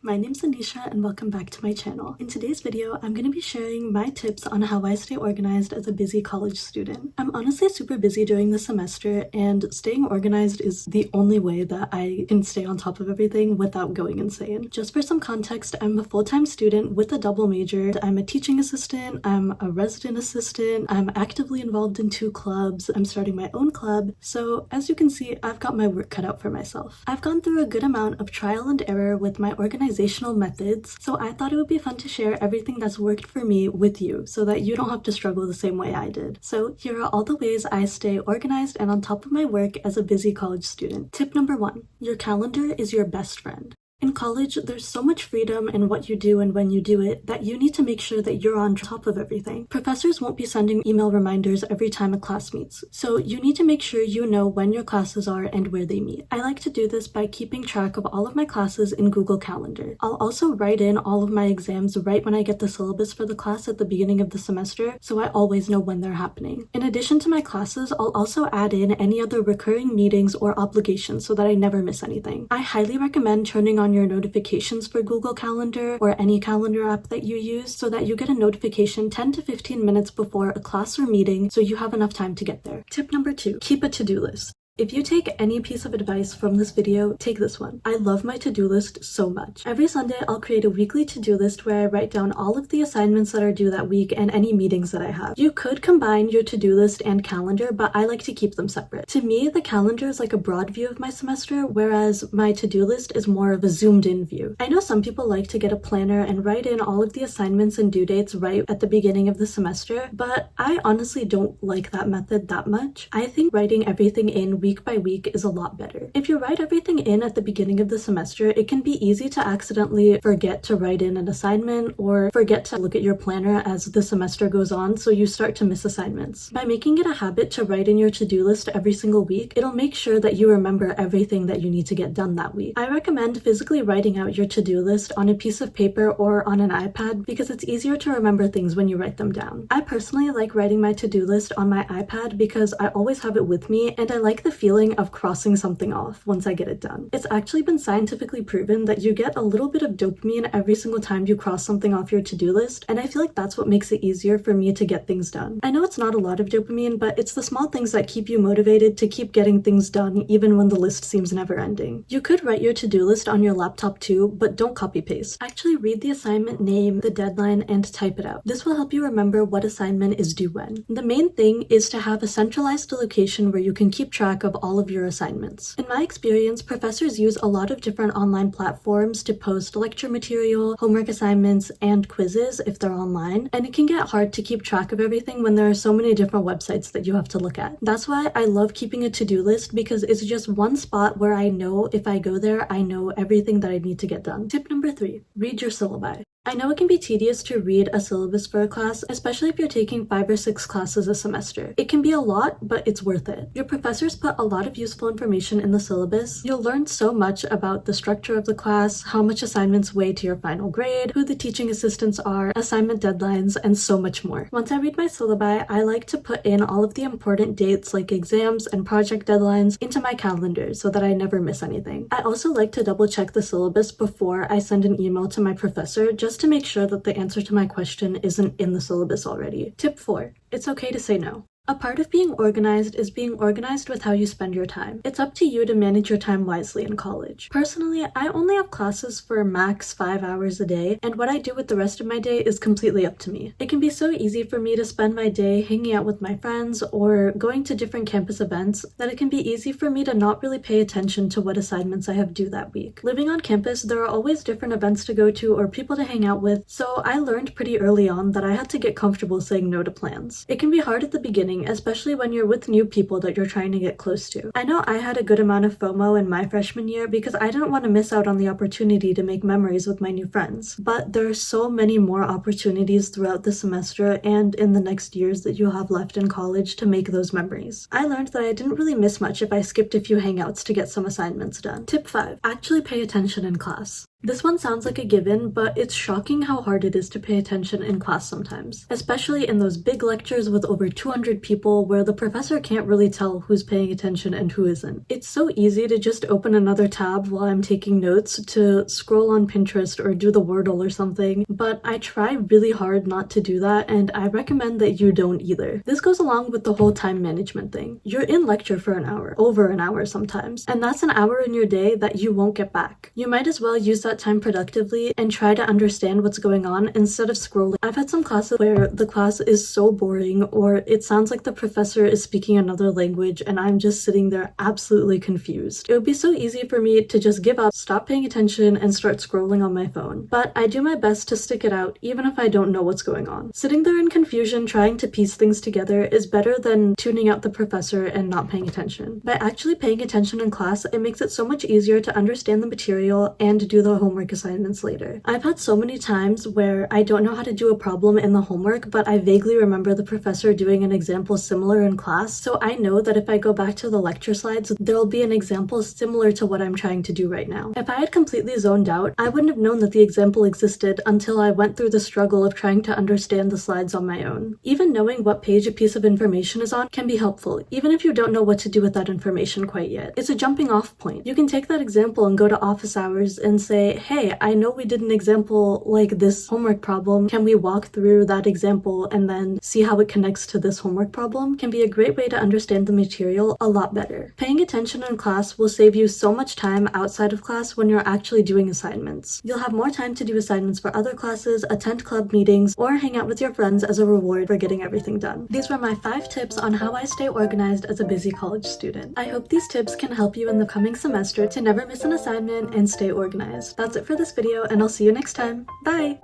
my name's Anisha and welcome back to my channel. In today's video, I'm going to be sharing my tips on how I stay organized as a busy college student. I'm honestly super busy during the semester and staying organized is the only way that I can stay on top of everything without going insane. Just for some context, I'm a full-time student with a double major. I'm a teaching assistant, I'm a resident assistant, I'm actively involved in 2 clubs, I'm starting my own club, so as you can see, I've got my work cut out for myself. I've gone through a good amount of trial and error with my organizational methods, so I thought it would be fun to share everything that's worked for me with you so that you don't have to struggle the same way I did. So here are all the ways I stay organized and on top of my work as a busy college student. Tip number 1, your calendar is your best friend. In college, there's so much freedom in what you do and when you do it that you need to make sure that you're on top of everything. Professors won't be sending email reminders every time a class meets, so you need to make sure you know when your classes are and where they meet. I like to do this by keeping track of all of my classes in Google Calendar. I'll also write in all of my exams right when I get the syllabus for the class at the beginning of the semester, so I always know when they're happening. In addition to my classes, I'll also add in any other recurring meetings or obligations so that I never miss anything. I highly recommend turning on your notifications for Google Calendar or any calendar app that you use so that you get a notification 10 to 15 minutes before a class or meeting so you have enough time to get there. Tip number 2, keep a to-do list. If you take any piece of advice from this video, take this one. I love my to-do list so much. Every Sunday, I'll create a weekly to-do list where I write down all of the assignments that are due that week and any meetings that I have. You could combine your to-do list and calendar, but I like to keep them separate. To me, the calendar is like a broad view of my semester, whereas my to-do list is more of a zoomed-in view. I know some people like to get a planner and write in all of the assignments and due dates right at the beginning of the semester, but I honestly don't like that method that much. I think writing everything in week by week is a lot better. If you write everything in at the beginning of the semester, it can be easy to accidentally forget to write in an assignment or forget to look at your planner as the semester goes on, so you start to miss assignments. By making it a habit to write in your to-do list every single week, it'll make sure that you remember everything that you need to get done that week. I recommend physically writing out your to-do list on a piece of paper or on an iPad because it's easier to remember things when you write them down. I personally like writing my to-do list on my iPad because I always have it with me and I like the feeling of crossing something off once I get it done. It's actually been scientifically proven that you get a little bit of dopamine every single time you cross something off your to-do list, and I feel like that's what makes it easier for me to get things done. I know it's not a lot of dopamine, but it's the small things that keep you motivated to keep getting things done even when the list seems never ending. You could write your to-do list on your laptop too, but don't copy paste. Actually read the assignment name, the deadline, and type it out. This will help you remember what assignment is due when. The main thing is to have a centralized location where you can keep track of all of your assignments. In my experience, professors use a lot of different online platforms to post lecture material, homework assignments, and quizzes if they're online, and it can get hard to keep track of everything when there are so many different websites that you have to look at. That's why I love keeping a to-do list because it's just one spot where I know if I go there, I know everything that I need to get done. Tip number 3, read your syllabi. I know it can be tedious to read a syllabus for a class, especially if you're taking 5 or 6 classes a semester. It can be a lot, but it's worth it. Your professors put a lot of useful information in the syllabus. You'll learn so much about the structure of the class, how much assignments weigh to your final grade, who the teaching assistants are, assignment deadlines, and so much more. Once I read my syllabi, I like to put in all of the important dates like exams and project deadlines into my calendar so that I never miss anything. I also like to double check the syllabus before I send an email to my professor just to make sure that the answer to my question isn't in the syllabus already. Tip 4, it's okay to say no. A part of being organized is being organized with how you spend your time. It's up to you to manage your time wisely in college. Personally, I only have classes for max 5 hours a day, and what I do with the rest of my day is completely up to me. It can be so easy for me to spend my day hanging out with my friends or going to different campus events that it can be easy for me to not really pay attention to what assignments I have due that week. Living on campus, there are always different events to go to or people to hang out with, so I learned pretty early on that I had to get comfortable saying no to plans. It can be hard at the beginning, especially when you're with new people that you're trying to get close to. I know I had a good amount of FOMO in my freshman year because I didn't want to miss out on the opportunity to make memories with my new friends. But there are so many more opportunities throughout the semester and in the next years that you'll have left in college to make those memories. I learned that I didn't really miss much if I skipped a few hangouts to get some assignments done. Tip 5, actually pay attention in class. This one sounds like a given, but it's shocking how hard it is to pay attention in class sometimes, especially in those big lectures with over 200 people where the professor can't really tell who's paying attention and who isn't. It's so easy to just open another tab while I'm taking notes, to scroll on Pinterest or do the Wordle or something, but I try really hard not to do that, and I recommend that you don't either. This goes along with the whole time management thing. You're in lecture for an hour, over an hour sometimes, and that's an hour in your day that you won't get back. You might as well use that time productively and try to understand what's going on instead of scrolling. I've had some classes where the class is so boring, or it sounds like the professor is speaking another language and I'm just sitting there absolutely confused. It would be so easy for me to just give up, stop paying attention, and start scrolling on my phone. But I do my best to stick it out even if I don't know what's going on. Sitting there in confusion trying to piece things together is better than tuning out the professor and not paying attention. By actually paying attention in class, it makes it so much easier to understand the material and do the homework assignments later. I've had so many times where I don't know how to do a problem in the homework, but I vaguely remember the professor doing an example similar in class, so I know that if I go back to the lecture slides, there'll be an example similar to what I'm trying to do right now. If I had completely zoned out, I wouldn't have known that the example existed until I went through the struggle of trying to understand the slides on my own. Even knowing what page a piece of information is on can be helpful, even if you don't know what to do with that information quite yet. It's a jumping off point. You can take that example and go to office hours and say, hey, I know we did an example like this homework problem. Can we walk through that example and then see how it connects to this homework problem? Can be a great way to understand the material a lot better. Paying attention in class will save you so much time outside of class when you're actually doing assignments. You'll have more time to do assignments for other classes, attend club meetings, or hang out with your friends as a reward for getting everything done. These were my 5 tips on how I stay organized as a busy college student. I hope these tips can help you in the coming semester to never miss an assignment and stay organized. That's it for this video, and I'll see you next time. Bye!